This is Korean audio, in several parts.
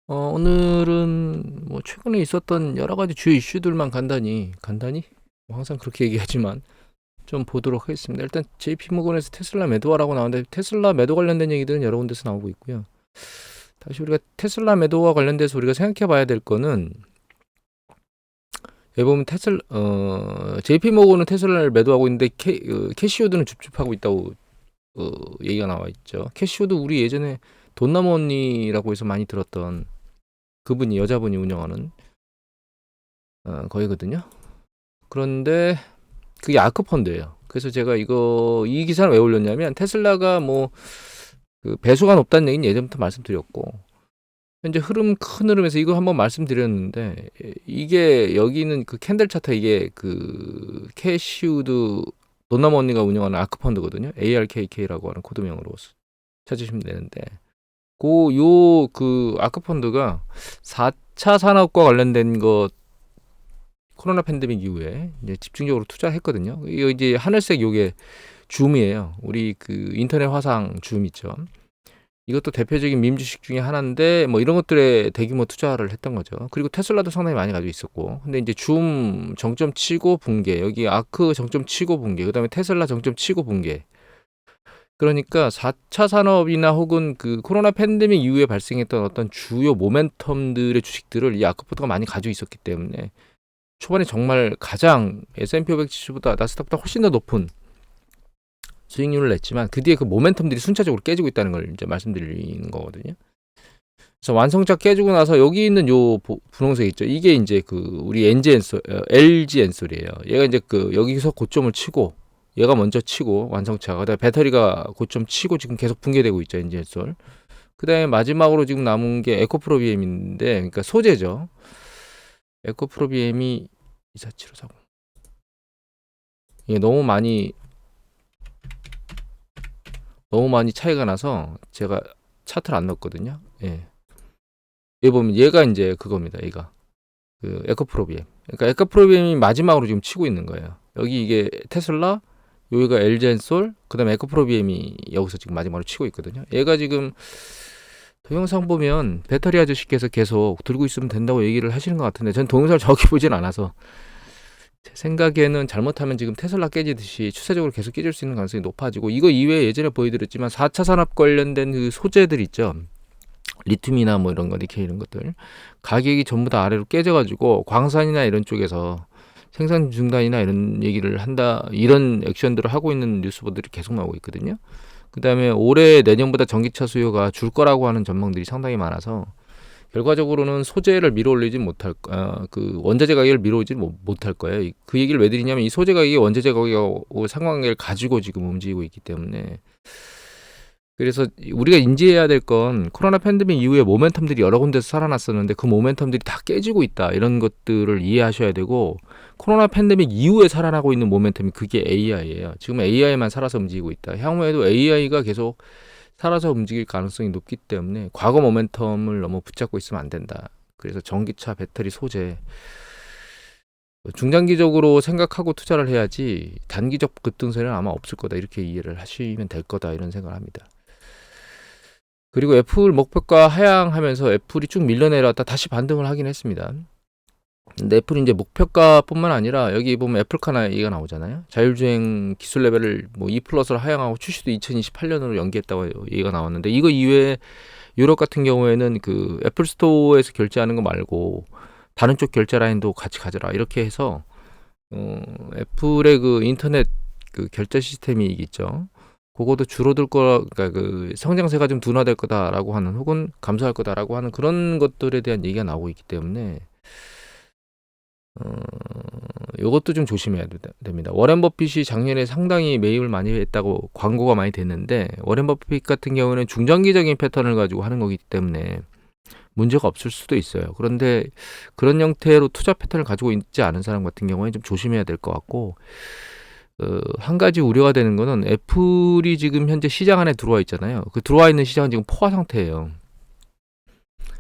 오늘은 뭐 최근에 있었던 여러 가지 주요 이슈들만 간단히 뭐 항상 그렇게 얘기하지만 좀 보도록 하겠습니다. 일단 JP 모건에서 테슬라 매도하라고 나오는데 테슬라 매도 관련된 얘기들은 여러 군데서 나오고 있고요. 다시 우리가 테슬라 매도와 관련돼서 우리가 생각해 봐야 될 거는 여기 보면 JP 모건은 테슬라를 매도하고 있는데 캐시우드는 줍줍하고 있다고 얘기가 나와 있죠. 캐시우드 우리 예전에 돈나무 언니라고 해서 많이 들었던 그분이 여자분이 운영하는 거기거든요. 그런데 그게 아크펀드예요. 그래서 제가 이 기사를 왜 올렸냐면 테슬라가 뭐 그 배수가 높다는 얘기는 예전부터 말씀드렸고 현재 큰 흐름에서 이거 한번 말씀드렸는데 이게 여기는 그 캔들 차트 이게 그 캐시우드 돈나무 언니가 운영하는 아크펀드거든요. ARKK라고 하는 코드명으로 찾으시면 되는데 그 아크펀드가 4차 산업과 관련된 것 코로나 팬데믹 이후에 이제 집중적으로 투자했거든요. 이거 이제 하늘색 요게 줌이에요. 우리 그 인터넷 화상 줌 있죠. 이것도 대표적인 밈 주식 중에 하나인데 뭐 이런 것들에 대규모 투자를 했던 거죠. 그리고 테슬라도 상당히 많이 가지고 있었고. 근데 이제 줌 정점 치고 붕괴, 여기 아크 정점 치고 붕괴, 그다음에 테슬라 정점 치고 붕괴. 그러니까 4차 산업이나 혹은 그 코로나 팬데믹 이후에 발생했던 어떤 주요 모멘텀들의 주식들을 이 아크포드가 많이 가지고 있었기 때문에 초반에 정말 가장 S&P 500 지수보다 나스닥보다 훨씬 더 높은 수익률을 냈지만 그 뒤에 그 모멘텀들이 순차적으로 깨지고 있다는 걸 이제 말씀드리는 거거든요. 그래서 완성차 깨지고 나서 여기 있는 요 분홍색 있죠. 이게 이제 그 우리 LG 엔솔이에요. 얘가 이제 그 여기서 고점을 치고 얘가 먼저 치고 완성차가 그다음에 배터리가 고점 치고 지금 계속 붕괴되고 있죠. 엔진 엔솔. 그다음에 마지막으로 지금 남은 게 에코프로비엠인데 그러니까 소재죠. 에코프로비엠이 24740 이게 너무 많이 차이가 나서 제가 차트를 안 넣었거든요. 예. 여기 보면 얘가 이제 그겁니다. 얘가 그 에코프로비엠. 그러니까 에코프로비엠이 마지막으로 지금 치고 있는 거예요. 여기 이게 테슬라, 여기가 LG엔솔, 그다음에 에코프로비엠이 여기서 지금 마지막으로 치고 있거든요. 얘가 지금 동영상 보면 배터리 아저씨께서 계속 들고 있으면 된다고 얘기를 하시는 것 같은데 전 동영상을 정확히 보진 않아서 제 생각에는 잘못하면 지금 테슬라 깨지듯이 추세적으로 계속 깨질 수 있는 가능성이 높아지고 이거 이외에 예전에 보여드렸지만 4차 산업 관련된 그 소재들 있죠. 리튬이나 뭐 이런 거, 니켈 이런 것들 가격이 전부 다 아래로 깨져가지고 광산이나 이런 쪽에서 생산 중단이나 이런 얘기를 한다 이런 액션들을 하고 있는 뉴스보들이 계속 나오고 있거든요. 그 다음에 올해 내년보다 전기차 수요가 줄 거라고 하는 전망들이 상당히 많아서 결과적으로는 소재를 밀어올리지 못할 그 원자재 가격을 밀어오지 못할 거예요. 그 얘기를 왜 드리냐면 이 소재 가격이 원자재 가격하고 상관관계를 가지고 지금 움직이고 있기 때문에 그래서 우리가 인지해야 될 건 코로나 팬데믹 이후에 모멘텀들이 여러 군데서 살아났었는데 그 모멘텀들이 다 깨지고 있다. 이런 것들을 이해하셔야 되고 코로나 팬데믹 이후에 살아나고 있는 모멘텀이 그게 AI예요. 지금 AI만 살아서 움직이고 있다. 향후에도 AI가 계속 살아서 움직일 가능성이 높기 때문에 과거 모멘텀을 너무 붙잡고 있으면 안 된다. 그래서 전기차, 배터리, 소재 중장기적으로 생각하고 투자를 해야지 단기적 급등세는 아마 없을 거다. 이렇게 이해를 하시면 될 거다. 이런 생각을 합니다. 그리고 애플 목표가 하향하면서 애플이 쭉 밀려내려왔다 다시 반등을 하긴 했습니다. 근데 애플이 이제 목표가뿐만 아니라 여기 보면 애플카나 얘기가 나오잖아요. 자율주행 기술 레벨을 뭐 2+를 하향하고 출시도 2028년으로 연기했다고 얘기가 나왔는데 이거 이외에 유럽 같은 경우에는 그 애플 스토어에서 결제하는 거 말고 다른 쪽 결제 라인도 같이 가져라 이렇게 해서 애플의 그 인터넷 그 결제 시스템이 있죠. 그거도 줄어들 거, 그러니까 그 성장세가 좀 둔화될 거다라고 하는 혹은 감소할 거다라고 하는 그런 것들에 대한 얘기가 나오고 있기 때문에 요것도 좀 조심해야 됩니다. 워렌 버핏이 작년에 상당히 매입을 많이 했다고 광고가 많이 됐는데 워렌 버핏 같은 경우는 중장기적인 패턴을 가지고 하는 거기 때문에 문제가 없을 수도 있어요. 그런데 그런 형태로 투자 패턴을 가지고 있지 않은 사람 같은 경우에 좀 조심해야 될 것 같고 한 가지 우려가 되는 거는 애플이 지금 현재 시장 안에 들어와 있잖아요. 그 들어와 있는 시장은 지금 포화 상태예요.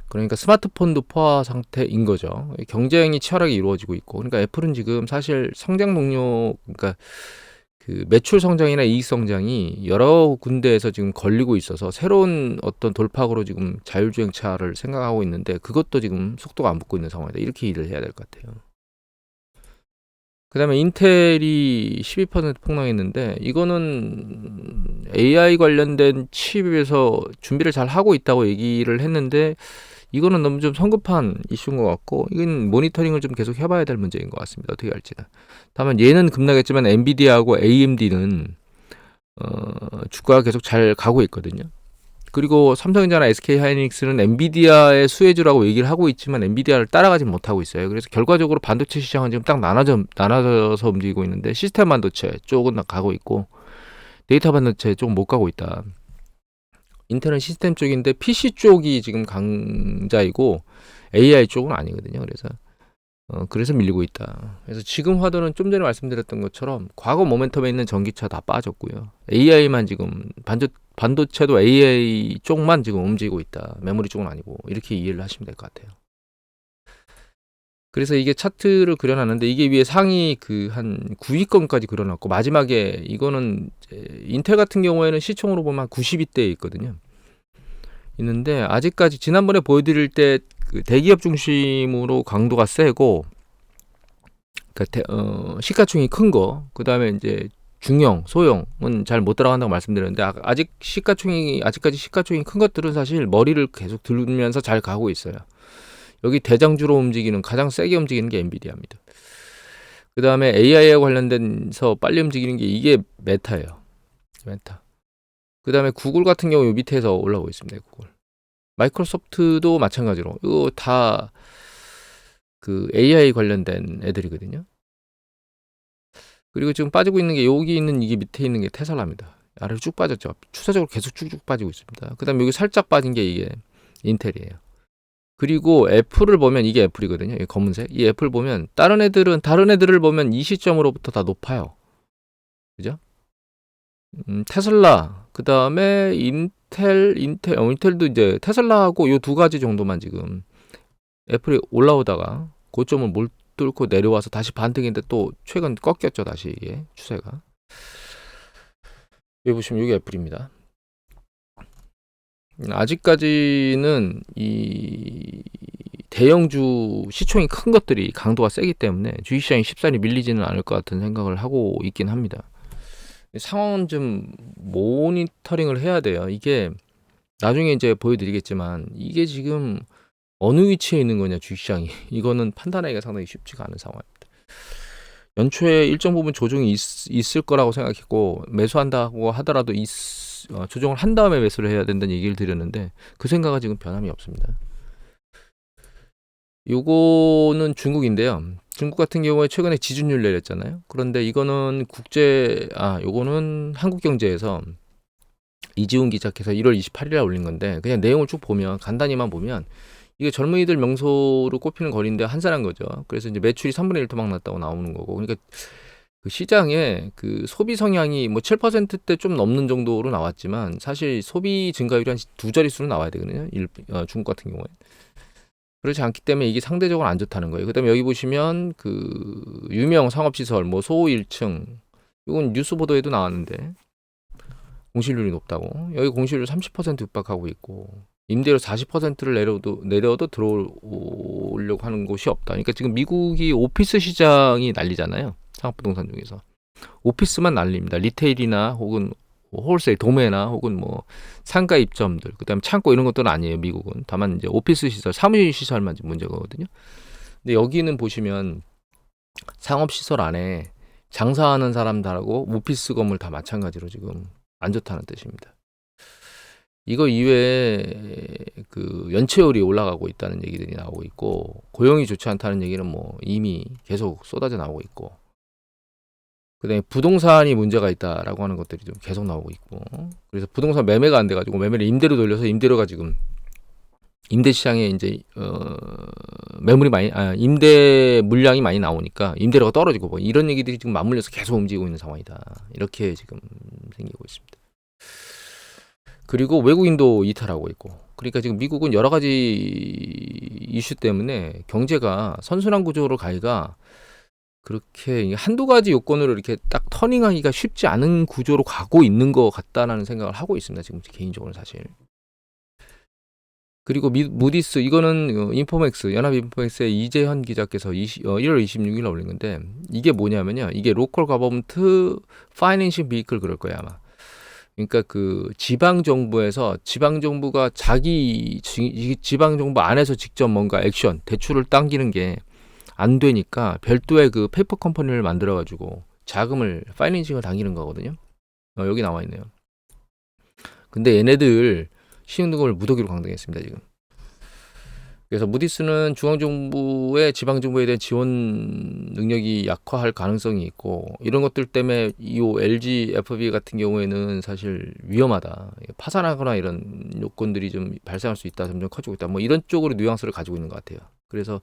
그러니까 스마트폰도 포화 상태인 거죠. 경쟁이 치열하게 이루어지고 있고. 그러니까 애플은 지금 사실 성장 동력, 그러니까 그 매출 성장이나 이익 성장이 여러 군데에서 지금 걸리고 있어서 새로운 어떤 돌파구로 지금 자율주행차를 생각하고 있는데 그것도 지금 속도가 안 붙고 있는 상황이다. 이렇게 일을 해야 될 것 같아요. 그다음에 인텔이 12% 폭락했는데 이거는 AI 관련된 칩에서 준비를 잘 하고 있다고 얘기를 했는데 이거는 너무 좀 성급한 이슈인 것 같고 이건 모니터링을 좀 계속 해봐야 될 문제인 것 같습니다. 어떻게 할지는. 다만 얘는 급락했지만 엔비디아하고 AMD는 주가가 계속 잘 가고 있거든요. 그리고 삼성전자나 SK하이닉스는 엔비디아의 수혜주라고 얘기를 하고 있지만 엔비디아를 따라가지 못하고 있어요. 그래서 결과적으로 반도체 시장은 지금 딱 나눠져서 움직이고 있는데 시스템 반도체 쪽은 가고 있고 데이터 반도체 쪽은 못 가고 있다. 인텔은 시스템 쪽인데 PC 쪽이 지금 강자이고 AI 쪽은 아니거든요. 그래서 밀리고 있다. 그래서 지금 화두는 좀 전에 말씀드렸던 것처럼 과거 모멘텀에 있는 전기차 다 빠졌고요. AI만 지금 반도체도 AI 쪽만 지금 움직이고 있다. 메모리 쪽은 아니고 이렇게 이해를 하시면 될 것 같아요. 그래서 이게 차트를 그려놨는데 이게 위에 상위 그 한 9위권까지 그려놨고 마지막에 이거는 인텔 같은 경우에는 시총으로 보면 92대에 있거든요. 있는데 아직까지 지난번에 보여드릴 때 그 대기업 중심으로 강도가 세고 그러니까 시가총이 큰 거, 그 다음에 이제 중형, 소형은 잘 못 따라간다고 말씀드렸는데 아직까지 시가총이 큰 것들은 사실 머리를 계속 들면서 잘 가고 있어요. 여기 대장주로 움직이는 가장 세게 움직이는 게 엔비디아입니다. 그 다음에 AI에 관련돼서 빨리 움직이는 게 이게 메타예요. 메타. 그 다음에 구글 같은 경우 요 밑에서 올라오고 있습니다. 구글. 마이크로소프트도 마찬가지로 이거 다 그 AI 관련된 애들이거든요. 그리고 지금 빠지고 있는 게 여기 있는 이게 밑에 있는 게 테슬라입니다. 아래로 쭉 빠졌죠. 추세적으로 계속 쭉쭉 빠지고 있습니다. 그 다음에 여기 살짝 빠진 게 이게 인텔이에요. 그리고 애플을 보면 이게 애플이거든요. 이 검은색. 이 애플 보면 다른 애들을 보면 이 시점으로부터 다 높아요. 그죠? 테슬라, 그 다음에 인텔도 이제 테슬라하고 요 두 가지 정도만 지금 애플이 올라오다가 고점을 못 뚫고 내려와서 다시 반등인데 또 최근 꺾였죠. 다시 이게 추세가. 여기 보시면 이게 애플입니다. 아직까지는 이 대형주 시총이 큰 것들이 강도가 세기 때문에 주식시장이 쉽사리 밀리지는 않을 것 같은 생각을 하고 있긴 합니다. 상황은 좀 모니터링을 해야 돼요. 이게 나중에 이제 보여드리겠지만 이게 지금 어느 위치에 있는 거냐 주식시장이 이거는 판단하기가 상당히 쉽지가 않은 상황입니다. 연초에 일정 부분 조정이 있을 거라고 생각했고 매수한다고 하더라도 조정을 한 다음에 매수를 해야 된다는 얘기를 드렸는데 그 생각은 지금 변함이 없습니다. 요거는 중국인데요. 중국 같은 경우에 최근에 지준율 내렸잖아요. 그런데 이거는 요거는 한국경제에서 이지훈 기자께서 1월 28일에 올린 건데 그냥 내용을 쭉 보면 간단히만 보면 이게 젊은이들 명소로 꼽히는 거리인데 한산한 거죠. 그래서 이제 매출이 3분의 1 토막 났다고 나오는 거고. 그러니까 그 시장에 그 소비 성향이 뭐 7%대 좀 넘는 정도로 나왔지만 사실 소비 증가율이 한 두 자릿수로 나와야 되거든요. 중국 같은 경우에. 그렇지 않기 때문에 이게 상대적으로 안 좋다는 거예요. 그다음에 여기 보시면 그 유명 상업시설 뭐 소 1층 이건 뉴스 보도에도 나왔는데 공실률이 높다고. 여기 공실률 30% 육박하고 있고 임대료 40%를 내려도 들어오려고 하는 곳이 없다. 그러니까 지금 미국이 오피스 시장이 난리잖아요. 상업부동산 중에서 오피스만 난립니다. 리테일이나 혹은 홀세일 도매나 혹은 뭐 상가 입점들, 그다음에 창고 이런 것들은 아니에요. 미국은 다만 이제 오피스 시설, 사무실 시설만 문제거든요. 근데 여기는 보시면 상업 시설 안에 장사하는 사람들하고 오피스 건물 다 마찬가지로 지금 안 좋다는 뜻입니다. 이거 이외에 그 연체율이 올라가고 있다는 얘기들이 나오고 있고 고용이 좋지 않다는 얘기는 뭐 이미 계속 쏟아져 나오고 있고 그다음에 부동산이 문제가 있다라고 하는 것들이 좀 계속 나오고 있고 그래서 부동산 매매가 안 돼가지고 매매를 임대로 돌려서 임대료가 지금 임대 시장에 이제 임대 물량이 많이 나오니까 임대료가 떨어지고 뭐 이런 얘기들이 지금 맞물려서 계속 움직이고 있는 상황이다. 이렇게 지금 생기고 있습니다. 그리고 외국인도 이탈하고 있고 그러니까 지금 미국은 여러 가지 이슈 때문에 경제가 선순환 구조로 가기가 그렇게 한두 가지 요건으로 이렇게 딱 터닝하기가 쉽지 않은 구조로 가고 있는 것 같다라는 생각을 하고 있습니다. 지금 개인적으로 사실. 그리고 무디스 이거는 인포맥스 연합 인포맥스의 이재현 기자께서 1월 26일 올린 건데 이게 뭐냐면요. 이게 로컬 가버먼트 파이낸싱 비클 그럴 거야 아마. 그러니까 그 지방 정부에서 지방 정부가 자기 지방 정부 안에서 직접 뭔가 액션 대출을 당기는 게 안 되니까 별도의 그 페이퍼 컴퍼니를 만들어 가지고 자금을 파이낸싱을 당기는 거거든요. 여기 나와 있네요. 근데 얘네들 신용등급을 무더기로 강등했습니다 지금. 그래서 무디스는 중앙정부의 지방정부에 대한 지원 능력이 약화할 가능성이 있고 이런 것들 때문에 이 LG FB 같은 경우에는 사실 위험하다. 파산하거나 이런 요건들이 좀 발생할 수 있다. 점점 커지고 있다. 뭐 이런 쪽으로 뉘앙스를 가지고 있는 것 같아요. 그래서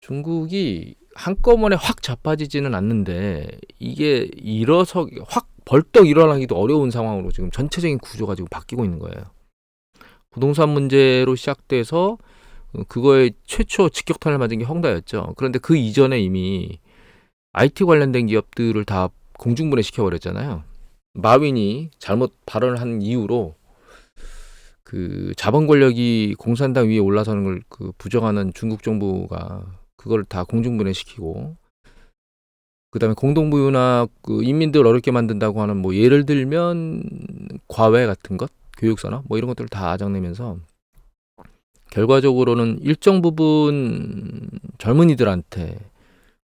중국이 한꺼번에 확 자빠지지는 않는데 이게 일어서 확 벌떡 일어나기도 어려운 상황으로 지금 전체적인 구조가 지금 바뀌고 있는 거예요. 부동산 문제로 시작돼서 그거에 최초 직격탄을 맞은 게 헝다였죠. 그런데 그 이전에 이미 IT 관련된 기업들을 다 공중분해 시켜버렸잖아요. 마윈이 잘못 발언을 한 이유로 그 자본 권력이 공산당 위에 올라서는 걸 그 부정하는 중국 정부가 그걸 다 공중분해 시키고 그다음에 공동부유나 그 인민들 어렵게 만든다고 하는 뭐 예를 들면 과외 같은 것, 교육산업 뭐 이런 것들을 다 아작내면서 결과적으로는 일정 부분 젊은이들한테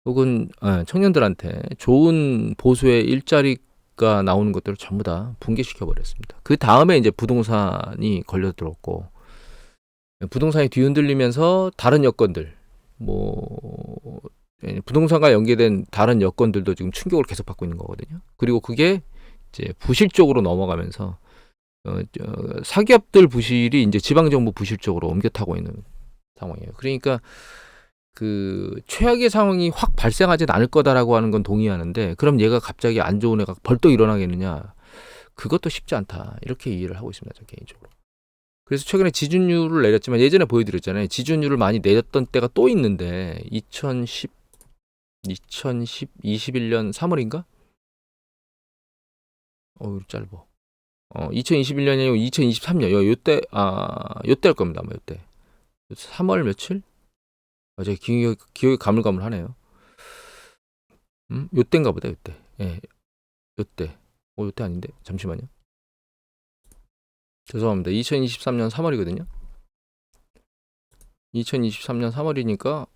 혹은 청년들한테 좋은 보수의 일자리가 나오는 것들을 전부 다 붕괴시켜 버렸습니다. 그 다음에 이제 부동산이 걸려들었고 부동산이 뒤흔들리면서 다른 여건들 뭐 부동산과 연계된 다른 여건들도 지금 충격을 계속 받고 있는 거거든요. 그리고 그게 이제 부실 쪽으로 넘어가면서 사기업들 부실이 이제 지방정부 부실 쪽으로 옮겨 타고 있는 상황이에요. 그러니까 그 최악의 상황이 확 발생하진 않을 거다라고 하는 건 동의하는데 그럼 얘가 갑자기 안 좋은 애가 벌떡 일어나겠느냐? 그것도 쉽지 않다. 이렇게 이해를 하고 있습니다. 저 개인적으로. 그래서 최근에 지준율을 내렸지만 예전에 보여드렸잖아요. 지준율을 많이 내렸던 때가 또 있는데 21년 3월인가? 짧어. 2021년이 아니고 2023년. 요때일 겁니다. 아마 요때. 3월 며칠? 제가 기억이 가물가물하네요. 요때인가 보다. 요때. 예. 요때. 요때 아닌데. 잠시만요. 죄송합니다. 2023년 3월이거든요. 2023년 3월이니까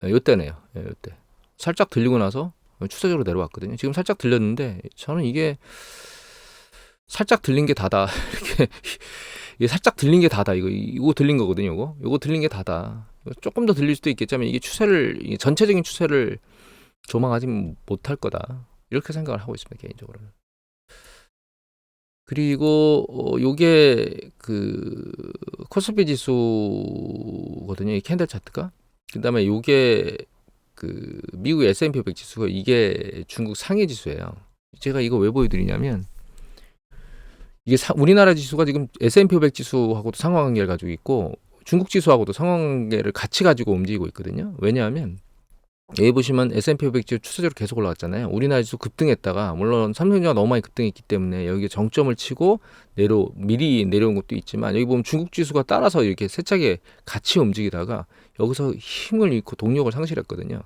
요때네요. 예, 요때. 살짝 들리고 나서 추세적으로 내려왔거든요. 지금 살짝 들렸는데 저는 이게 살짝 들린 게 다다. 이게 살짝 들린 게 다다. 이거 들린 거거든요. 이거 들린 게 다다. 조금 더 들릴 수도 있겠지만 이게 전체적인 추세를 조망하지 못할 거다. 이렇게 생각을 하고 있습니다. 개인적으로는. 그리고 요게 그 코스피 지수거든요. 이 캔들 차트가. 그다음에 요게 그 미국 S&P 500 지수가 이게 중국 상해 지수예요. 제가 이거 왜 보여드리냐면 이게 우리나라 지수가 지금 S&P 500 지수하고도 상관관계를 가지고 있고 중국 지수하고도 상관관계를 같이 가지고 움직이고 있거든요. 왜냐하면 여기 보시면 S&P 500 지수 추세적으로 계속 올라갔잖아요. 우리나라 지수 급등했다가 물론 삼성전자가 너무 많이 급등했기 때문에 여기에 정점을 치고 미리 내려온 것도 있지만 여기 보면 중국 지수가 따라서 이렇게 세차게 같이 움직이다가 여기서 힘을 잃고 동력을 상실했거든요.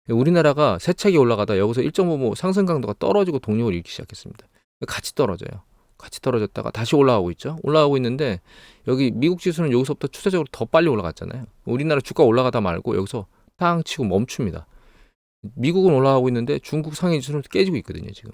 우리나라가 세차게 올라가다 여기서 1.5 상승 강도가 떨어지고 동력을 잃기 시작했습니다. 같이 떨어져요. 같이 떨어졌다가 다시 올라가고 있죠. 올라가고 있는데 여기 미국 지수는 여기서부터 추세적으로 더 빨리 올라갔잖아요. 우리나라 주가 올라가다 말고 여기서 탕 치고 멈춥니다. 미국은 올라가고 있는데 중국 상해 지수는 깨지고 있거든요. 지금.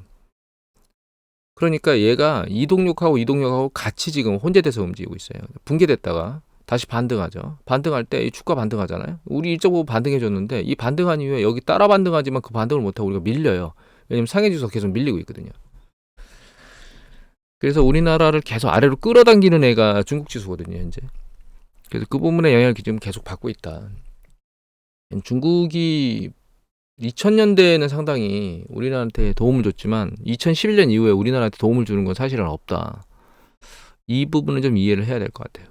그러니까 얘가 이동력하고 같이 지금 혼재돼서 움직이고 있어요. 붕괴됐다가 다시 반등하죠. 반등할 때 이 주가 반등하잖아요. 우리 1.5 반등해줬는데 이 반등한 이후에 여기 따라 반등하지만 그 반등을 못하고 우리가 밀려요. 왜냐면 상해 지수가 계속 밀리고 있거든요. 그래서 우리나라를 계속 아래로 끌어당기는 애가 중국 지수거든요, 현재. 그래서 그 부분에 영향을 지금 계속 받고 있다. 중국이 2000년대에는 상당히 우리나라한테 도움을 줬지만 2011년 이후에 우리나라한테 도움을 주는 건 사실은 없다. 이 부분은 좀 이해를 해야 될 것 같아요.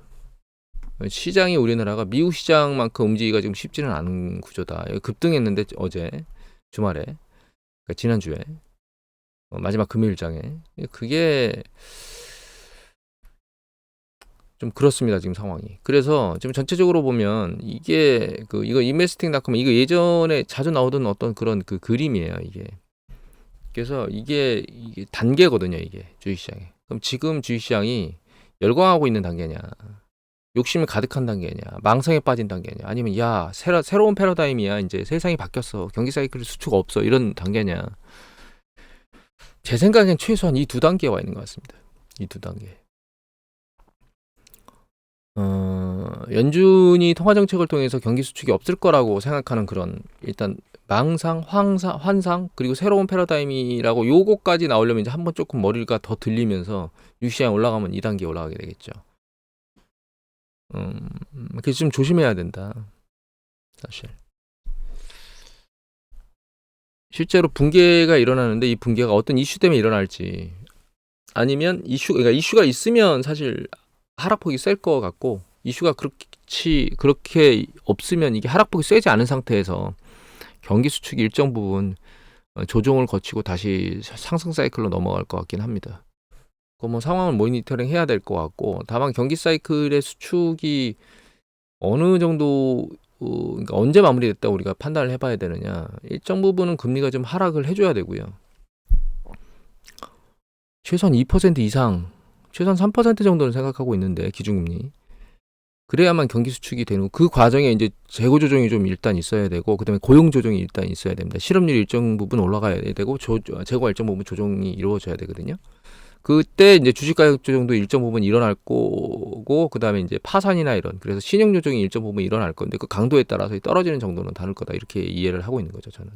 시장이 우리나라가 미국 시장만큼 움직이기가 지금 쉽지는 않은 구조다. 급등했는데 어제 주말에, 그러니까 지난주에 마지막 금요일장에. 그게 좀 그렇습니다, 지금 상황이. 그래서 지금 전체적으로 보면 이게 이거 investing.com 이거 예전에 자주 나오던 어떤 그런 그 그림이에요, 이게. 그래서 이게 단계거든요, 이게 주식시장에. 그럼 지금 주식시장이 열광하고 있는 단계냐, 욕심이 가득한 단계냐, 망상에 빠진 단계냐, 아니면 야 새로운 패러다임이야, 이제 세상이 바뀌었어, 경기 사이클 수축 없어, 이런 단계냐. 제 생각엔 최소한 이 두 단계에 와 있는 것 같습니다. 이 두 단계. 연준이 통화정책을 통해서 경기 수축이 없을 거라고 생각하는 그런 일단 망상, 환상, 그리고 새로운 패러다임이라고 요거까지 나오려면 이제 한번 조금 머리가 더 들리면서 유시장 올라가면 2단계 올라가게 되겠죠. 그래서 좀 조심해야 된다, 사실. 실제로 붕괴가 일어나는데 이 붕괴가 어떤 이슈 때문에 일어날지, 아니면 그러니까 이슈가 있으면 사실 하락폭이 셀 것 같고, 이슈가 그렇게 없으면 이게 하락폭이 세지 않은 상태에서 경기 수축이 일정 부분 조정을 거치고 다시 상승 사이클로 넘어갈 것 같긴 합니다. 뭐 상황을 모니터링 해야 될 것 같고, 다만 경기 사이클의 수축이 어느 정도 그러니까 언제 마무리됐다 우리가 판단을 해봐야 되느냐. 일정 부분은 금리가 좀 하락을 해줘야 되고요. 최소한 2% 이상, 최소한 3% 정도는 생각하고 있는데, 기준금리. 그래야만 경기 수축이 되는, 그 과정에 이제 재고 조정이 좀 일단 있어야 되고, 그다음에 고용 조정이 일단 있어야 됩니다. 실업률이 일정 부분 올라가야 되고, 재고가 일정 부분 조정이 이루어져야 되거든요. 그때 이제 주식 가격 조정도 일정 부분 일어날 거고, 그다음에 이제 파산이나 이런, 그래서 신용 조정이 일정 부분 일어날 건데, 그 강도에 따라서 떨어지는 정도는 다를 거다, 이렇게 이해를 하고 있는 거죠, 저는.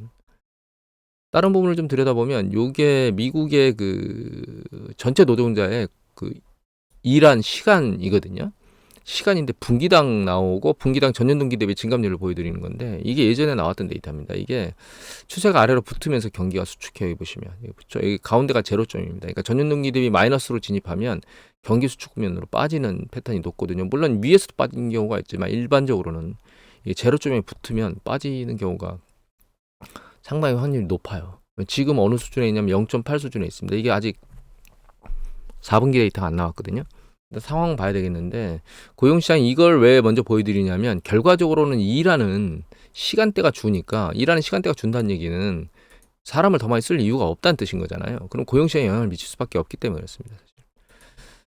다른 부분을 좀 들여다보면 요게 미국의 그 전체 노동자의 그 일한 시간이거든요. 시간인데 분기당 나오고, 분기당 전년 동기 대비 증감률을 보여드리는 건데, 이게 예전에 나왔던 데이터입니다. 이게 추세가 아래로 붙으면서 경기가 수축해요. 보시면 여기 가운데가 제로점입니다. 그러니까 전년 동기 대비 마이너스로 진입하면 경기 수축 면으로 빠지는 패턴이 높거든요. 물론 위에서도 빠진 경우가 있지만 일반적으로는 이게 제로점에 붙으면 빠지는 경우가 상당히 확률이 높아요. 지금 어느 수준에 있냐면 0.8 수준에 있습니다. 이게 아직 4분기 데이터가 안 나왔거든요. 상황 봐야 되겠는데, 고용시장이 이걸 왜 먼저 보여드리냐면, 결과적으로는 일하는 시간대가 주니까, 일하는 시간대가 준다는 얘기는 사람을 더 많이 쓸 이유가 없다는 뜻인 거잖아요. 그럼 고용시장에 영향을 미칠 수밖에 없기 때문에 그렇습니다.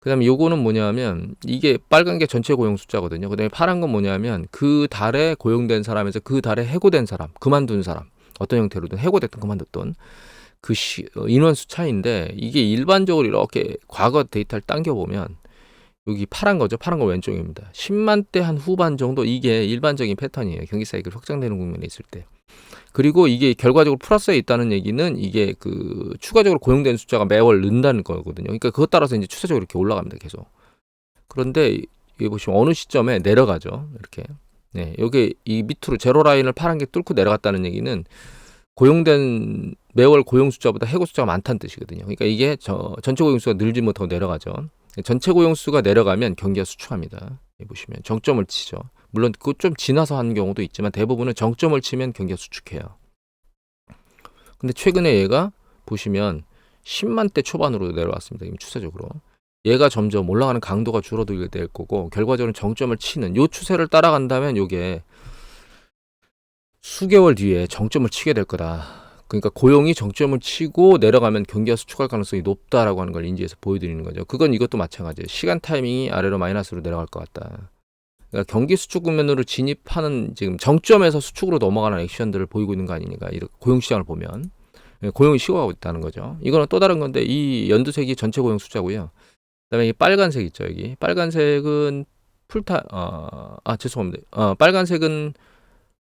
그 다음에 요거는 뭐냐면, 이게 빨간 게 전체 고용 숫자거든요. 그 다음에 파란 건 뭐냐면, 그 달에 고용된 사람에서 그 달에 해고된 사람, 그만둔 사람, 어떤 형태로든 해고됐든 그만뒀던 그 인원수 차이인데, 이게 일반적으로 이렇게 과거 데이터를 당겨보면 여기 파란 거죠. 파란 거 왼쪽입니다. 10만 대 한 후반 정도, 이게 일반적인 패턴이에요. 경기 사이클 확장되는 국면에 있을 때. 그리고 이게 결과적으로 플러스에 있다는 얘기는 이게 그 추가적으로 고용된 숫자가 매월 는다는 거거든요. 그러니까 그것 따라서 이제 추세적으로 이렇게 올라갑니다. 계속. 그런데 여기 보시면 어느 시점에 내려가죠. 이렇게. 네, 여기 이 밑으로 제로 라인을 파란 게 뚫고 내려갔다는 얘기는 고용된 매월 고용 숫자보다 해고 숫자가 많다는 뜻이거든요. 그러니까 이게 전체 고용 수가 늘지 못하고 내려가죠. 전체 고용 수가 내려가면 경기가 수축합니다. 보시면 정점을 치죠. 물론 그거 좀 지나서 하는 경우도 있지만 대부분은 정점을 치면 경기가 수축해요. 근데 최근에 얘가 보시면 10만 대 초반으로 내려왔습니다. 이미 추세적으로. 얘가 점점 올라가는 강도가 줄어들게 될 거고, 결과적으로 정점을 치는 요 추세를 따라간다면 요게 수개월 뒤에 정점을 치게 될 거다. 그러니까 고용이 정점을 치고 내려가면 경기가 수축할 가능성이 높다라고 하는 걸 인지해서 보여드리는 거죠. 그건 이것도 마찬가지예요. 시간 타이밍이 아래로 마이너스로 내려갈 것 같다. 그러니까 경기 수축 국면으로 진입하는, 지금 정점에서 수축으로 넘어가는 액션들을 보이고 있는 거 아니니까, 이렇게 고용 시장을 보면 고용이 식어가고 있다는 거죠. 이거는 또 다른 건데, 이 연두색이 전체 고용 숫자고요. 그다음에 이 빨간색 있죠. 여기 빨간색은 죄송합니다. 빨간색은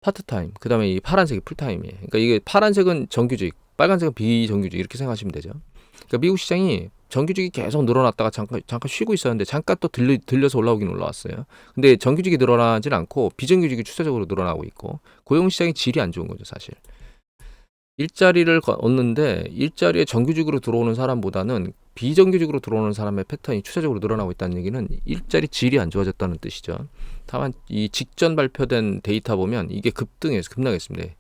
파트타임, 그 다음에 이 파란색이 풀타임이에요. 그러니까 이게 파란색은 정규직, 빨간색은 비정규직, 이렇게 생각하시면 되죠. 그러니까 미국 시장이 정규직이 계속 늘어났다가 잠깐 쉬고 있었는데, 잠깐 또 들려서 올라오긴 올라왔어요. 근데 정규직이 늘어나진 않고 비정규직이 추세적으로 늘어나고 있고, 고용 시장의 질이 안 좋은 거죠, 사실. 일자리를 얻는데 일자리에 정규직으로 들어오는 사람보다는 비정규직으로 들어오는 사람의 패턴이 추세적으로 늘어나고 있다는 얘기는 일자리 질이 안 좋아졌다는 뜻이죠. 다만 이 직전 발표된 데이터 보면 이게 급등했습니다.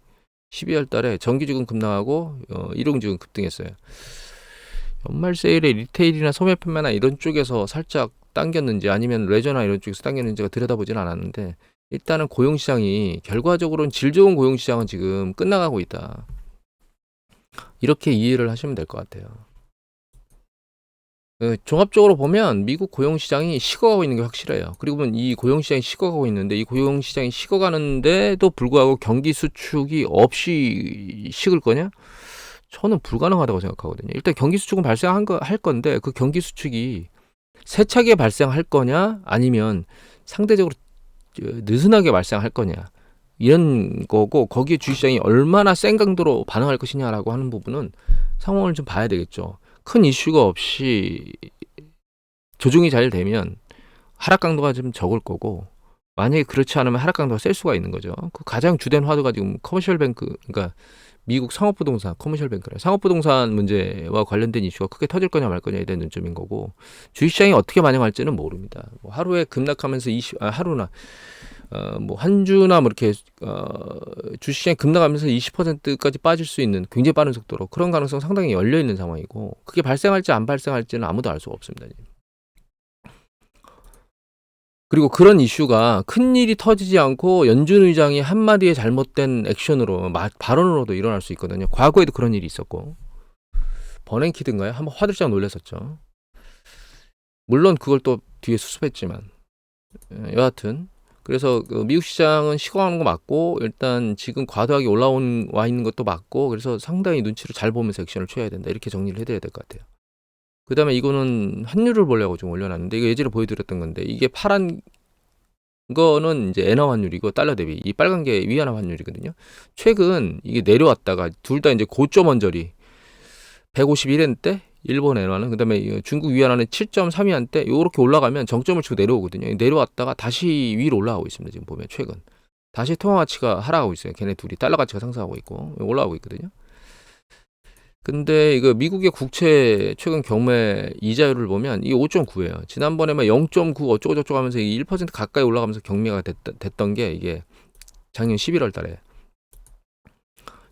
12월 달에 정기주금 급락하고 일용주금 급등했어요. 연말 세일에 리테일이나 소매 판매나 이런 쪽에서 살짝 당겼는지 아니면 레저나 이런 쪽에서 당겼는지가 들여다보진 않았는데 일단은 고용시장이 결과적으로는 질 좋은 고용시장은 지금 끝나가고 있다. 이렇게 이해를 하시면 될 것 같아요. 종합적으로 보면 미국 고용시장이 식어가고 있는 게 확실해요. 그리고 보면 이 고용시장이 식어가고 있는데 이 고용시장이 식어가는데도 불구하고 경기 수축이 없이 식을 거냐? 저는 불가능하다고 생각하거든요. 일단 경기 수축은 할 건데 그 경기 수축이 세차게 발생할 거냐 아니면 상대적으로 느슨하게 발생할 거냐 이런 거고 거기에 주식시장이 얼마나 센 강도로 반응할 것이냐라고 하는 부분은 상황을 좀 봐야 되겠죠. 큰 이슈가 없이 조정이 잘 되면 하락 강도가 좀 적을 거고 만약에 그렇지 않으면 하락 강도가 셀 수가 있는 거죠. 그 가장 주된 화두가 지금 커머셜 뱅크, 그러니까 미국 상업부동산, 커머셜 뱅크래. 상업부동산 문제와 관련된 이슈가 크게 터질 거냐 말 거냐에 대한 논점인 거고 주식시장이 어떻게 반영할지는 모릅니다. 뭐 하루에 급락하면서 하루나 뭐 한 주나 뭐 이렇게 주식시장이 급락하면서 20%까지 빠질 수 있는 굉장히 빠른 속도로 그런 가능성 상당히 열려 있는 상황이고 그게 발생할지 안 발생할지는 아무도 알 수가 없습니다. 그리고 그런 이슈가 큰 일이 터지지 않고 연준 의장이 한마디의 잘못된 액션으로 발언으로도 일어날 수 있거든요. 과거에도 그런 일이 있었고 버냉키드인가요? 한번 화들짝 놀랐었죠. 물론 그걸 또 뒤에 수습했지만 여하튼 그래서 미국 시장은 식어가는 거 맞고 일단 지금 과도하게 와 있는 것도 맞고 그래서 상당히 눈치를 잘 보면서 액션을 취해야 된다. 이렇게 정리를 해드려야 될 것 같아요. 그 다음에 이거는 환율을 보려고 좀 올려놨는데 이거 예전에 보여드렸던 건데 이게 파란 거는 이제 엔화 환율이고 달러 대비 이 빨간 게 위안화 환율이거든요. 최근 이게 내려왔다가 둘 다 이제 고점 언저리 151엔 때 일본 엔화는 그다음에 중국 위안화는 7.32한 때 요렇게 올라가면 정점을 치고 내려오거든요. 내려왔다가 다시 위로 올라가고 있습니다. 지금 보면 최근 다시 통화 가치가 하락하고 있어요. 걔네 둘이 달러 가치가 상승하고 있고 올라가고 있거든요. 근데 이거 미국의 국채 최근 경매 이자율을 보면 이게 5.9예요. 지난번에 막 0.9 어쩌고저쩌고 하면서 1% 가까이 올라가면서 경매가 됐던 게 이게 작년 11월 달에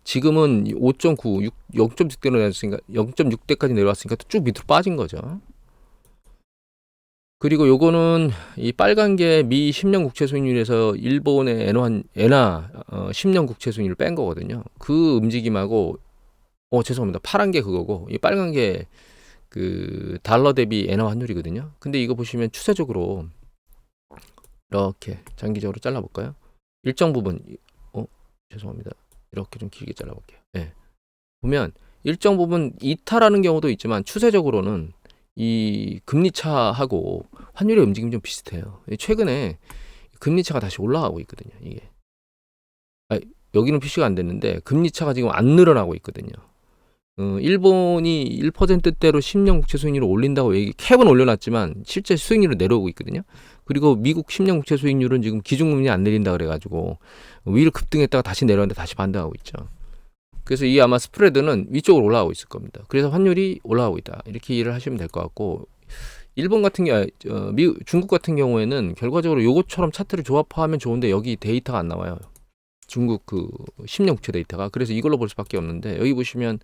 지금은 5.9, 0.6대로 내렸으니까 0.6대까지 내려왔으니까 쭉 밑으로 빠진 거죠. 그리고 요거는 이 빨간 게 미 10년 국채 수익률에서 일본의 엔화 10년 국채 수익률을 뺀 거거든요. 그 움직임하고 죄송합니다. 파란 게 그거고 이 빨간 게 그 달러 대비 엔화 환율이거든요. 근데 이거 보시면 추세적으로 이렇게 장기적으로 잘라볼까요? 일정 부분 죄송합니다. 이렇게 좀 길게 잘라볼게요. 네. 보면 일정 부분 이탈하는 경우도 있지만 추세적으로는 이 금리 차하고 환율의 움직임이 좀 비슷해요. 최근에 금리 차가 다시 올라가고 있거든요. 이게 여기는 표시가 안 됐는데 금리 차가 지금 안 늘어나고 있거든요. 일본이 1%대로 10년 국채 수익률을 올린다고 캡은 올려놨지만 실제 수익률은 내려오고 있거든요. 그리고 미국 10년 국채 수익률은 지금 기준금리 안 내린다 그래가지고 위로 급등했다가 다시 내려왔는데 다시 반등하고 있죠. 그래서 이 아마 스프레드는 위쪽으로 올라가고 있을 겁니다. 그래서 환율이 올라가고 있다. 이렇게 이해를 하시면 될 것 같고 일본 같은 중국 같은 경우에는 결과적으로 요것처럼 차트를 조합하면 좋은데 여기 데이터가 안 나와요. 중국 그 10년 국채 데이터가. 그래서 이걸로 볼 수밖에 없는데 여기 보시면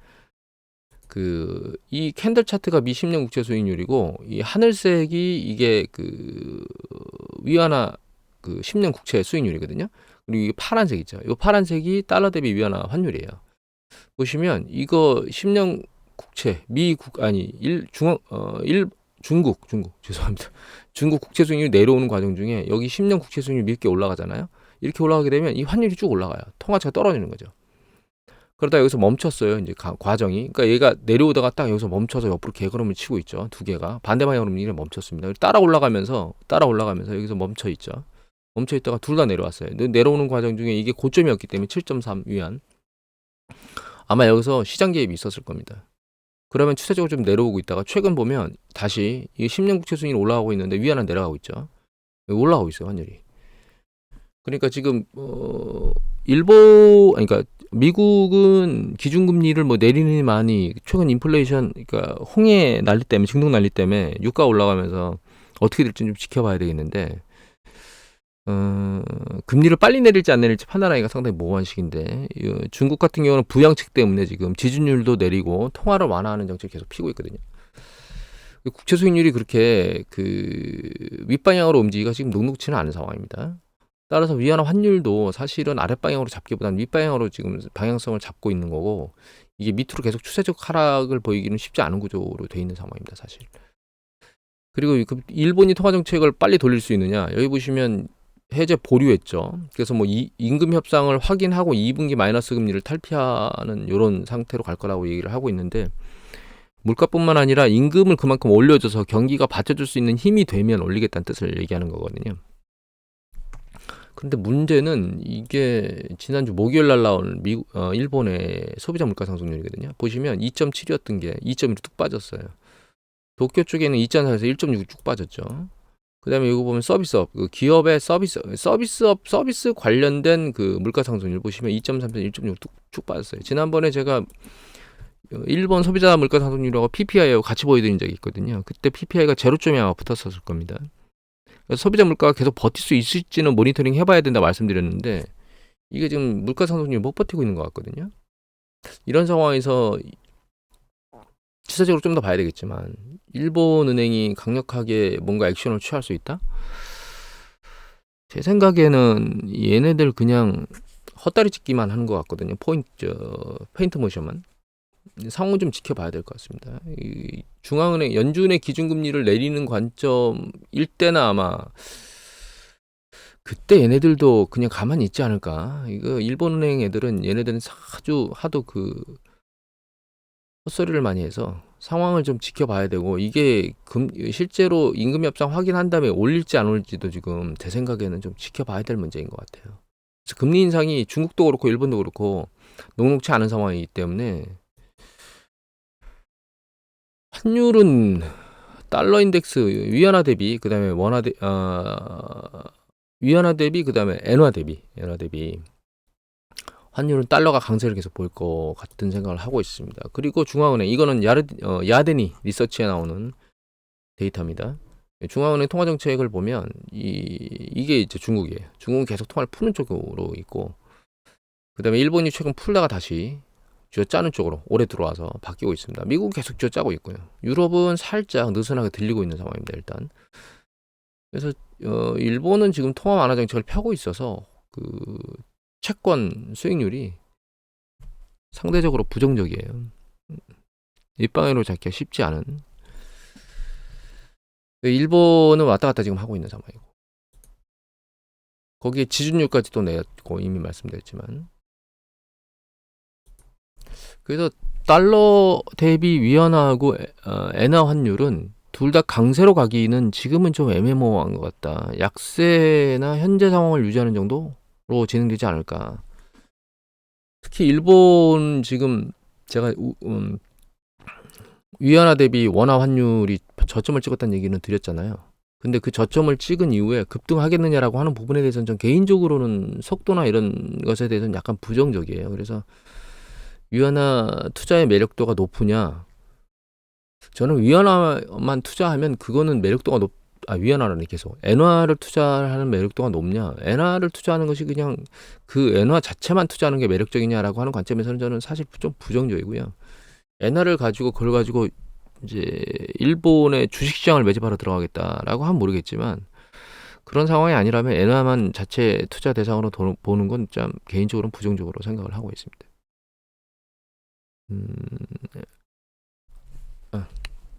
이 캔들 차트가 미 10년 국채 수익률이고 이 하늘색이 이게 위안화 10년 국채 수익률이거든요. 그리고 이 파란색 있죠. 이 파란색이 달러 대비 위안화 환율이에요. 보시면 이거 10년 국채 중국 죄송합니다. 중국 국채 수익률이 내려오는 과정 중에 여기 10년 국채 수익률 밀게 올라가잖아요. 이렇게 올라가게 되면 이 환율이 쭉 올라가요. 통화치가 떨어지는 거죠. 그러다 여기서 멈췄어요. 이제 과정이. 그러니까 얘가 내려오다가 딱 여기서 멈춰서 옆으로 개걸음을 치고 있죠. 두 개가 반대 방향으로 움직이면 멈췄습니다. 따라 올라가면서 여기서 멈춰 있죠. 멈춰 있다가 둘 다 내려왔어요. 내려오는 과정 중에 이게 고점이었기 때문에 7.3 위안. 아마 여기서 시장 개입이 있었을 겁니다. 그러면 추세적으로 좀 내려오고 있다가 최근 보면 다시 이게 10년 국채 수익률이 올라가고 있는데 위안은 내려가고 있죠. 올라가고 있어요, 환율이. 그러니까 지금 그러니까 미국은 기준금리를 뭐 내리니 많이 최근 인플레이션 그러니까 홍해 난리 때문에 중동 난리 때문에 유가 올라가면서 어떻게 될지 좀 지켜봐야 되겠는데 금리를 빨리 내릴지 안 내릴지 판단하기가 상당히 모호한 시기인데 중국 같은 경우는 부양책 때문에 지금 지준율도 내리고 통화를 완화하는 정책을 계속 피고 있거든요. 국채 수익률이 그렇게 그 윗방향으로 움직이기가 지금 녹록치는 않은 상황입니다. 따라서 위안화 환율도 사실은 아랫방향으로 잡기보다는 윗방향으로 지금 방향성을 잡고 있는 거고 이게 밑으로 계속 추세적 하락을 보이기는 쉽지 않은 구조로 돼 있는 상황입니다, 사실. 그리고 그 일본이 통화 정책을 빨리 돌릴 수 있느냐? 여기 보시면 해제 보류했죠. 그래서 뭐 임금 협상을 확인하고 2분기 마이너스 금리를 탈피하는 이런 상태로 갈 거라고 얘기를 하고 있는데 물가뿐만 아니라 임금을 그만큼 올려줘서 경기가 받쳐줄 수 있는 힘이 되면 올리겠다는 뜻을 얘기하는 거거든요. 그런데 문제는 이게 지난주 목요일 날 나온 일본의 소비자 물가 상승률이거든요. 보시면 2.7이었던 게 2.1로 뚝 빠졌어요. 도쿄 쪽에는 2.4에서 1.6 쭉 빠졌죠. 그 다음에 이거 보면 서비스업, 그 기업의 서비스 관련된 그 물가 상승률 보시면 2.3에서 1.6 쭉 빠졌어요. 지난번에 제가 일본 소비자 물가 상승률하고 PPI하고 같이 보여드린 적이 있거든요. 그때 PPI가 제로점이 아마 붙었을 겁니다. 그래서 소비자 물가가 계속 버틸 수 있을지는 모니터링 해봐야 된다 말씀드렸는데 이게 지금 물가 상승률이 못 버티고 있는 것 같거든요. 이런 상황에서 추세적으로 좀 더 봐야 되겠지만 일본 은행이 강력하게 뭔가 액션을 취할 수 있다? 제 생각에는 얘네들 그냥 헛다리 찢기만 하는 것 같거든요. 페인트 모션만. 상황은 좀 지켜봐야 될 것 같습니다. 이 중앙은행 연준의 기준금리를 내리는 관점일 때나 아마 그때 얘네들도 그냥 가만히 있지 않을까. 이거 일본은행 애들은 얘네들은 아주 하도 그 헛소리를 많이 해서 상황을 좀 지켜봐야 되고 이게 실제로 임금 협상 확인한 다음에 올릴지 안 올릴지도 지금 제 생각에는 좀 지켜봐야 될 문제인 것 같아요. 그래서 금리 인상이 중국도 그렇고 일본도 그렇고 녹록치 않은 상황이기 때문에 환율은 달러 인덱스 위안화 대비 그다음에 위안화 대비 그다음에 엔화 대비 환율은 달러가 강세를 계속 보일 것 같은 생각을 하고 있습니다. 그리고 중앙은행 이거는 야데니 리서치에 나오는 데이터입니다. 중앙은행 통화 정책을 보면 이게 이제 중국이에요. 중국은 계속 통화를 푸는 쪽으로 있고 그다음에 일본이 최근 풀다가 다시 쥐어짜는 쪽으로 올해 들어와서 바뀌고 있습니다. 미국은 계속 쥐어짜고 있고요. 유럽은 살짝 느슨하게 들리고 있는 상황입니다. 일단 그래서 일본은 지금 통화 완화 정책을 펴고 있어서 그 채권 수익률이 상대적으로 부정적이에요. 윗방향으로 잡기가 쉽지 않은. 일본은 왔다 갔다 지금 하고 있는 상황이고 거기에 지준율까지도 내고 이미 말씀드렸지만 그래서 달러 대비 위안화하고 엔화 환율은 둘 다 강세로 가기는 지금은 좀 애매모호한 것 같다. 약세나 현재 상황을 유지하는 정도로 진행되지 않을까. 특히 일본 지금 제가 위안화 대비 원화 환율이 저점을 찍었다는 얘기는 드렸잖아요. 근데 그 저점을 찍은 이후에 급등하겠느냐라고 하는 부분에 대해서는 전 개인적으로는 속도나 이런 것에 대해서는 약간 부정적이에요. 그래서 위안화 투자의 매력도가 높으냐? 저는 위안화만 투자하면 그거는 매력도가 위안화라니 계속. 엔화를 투자하는 매력도가 높냐? 엔화를 투자하는 것이 그냥 그 엔화 자체만 투자하는 게 매력적이냐라고 하는 관점에서는 저는 사실 좀 부정적이고요. 엔화를 가지고 그걸 가지고 이제 일본의 주식시장을 매집하러 들어가겠다라고 하면 모르겠지만 그런 상황이 아니라면 엔화만 자체 투자 대상으로 보는 건 좀 개인적으로는 부정적으로 생각을 하고 있습니다.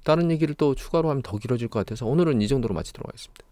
다른 얘기를 또 추가로 하면 더 길어질 것 같아서 오늘은 이 정도로 마치도록 하겠습니다.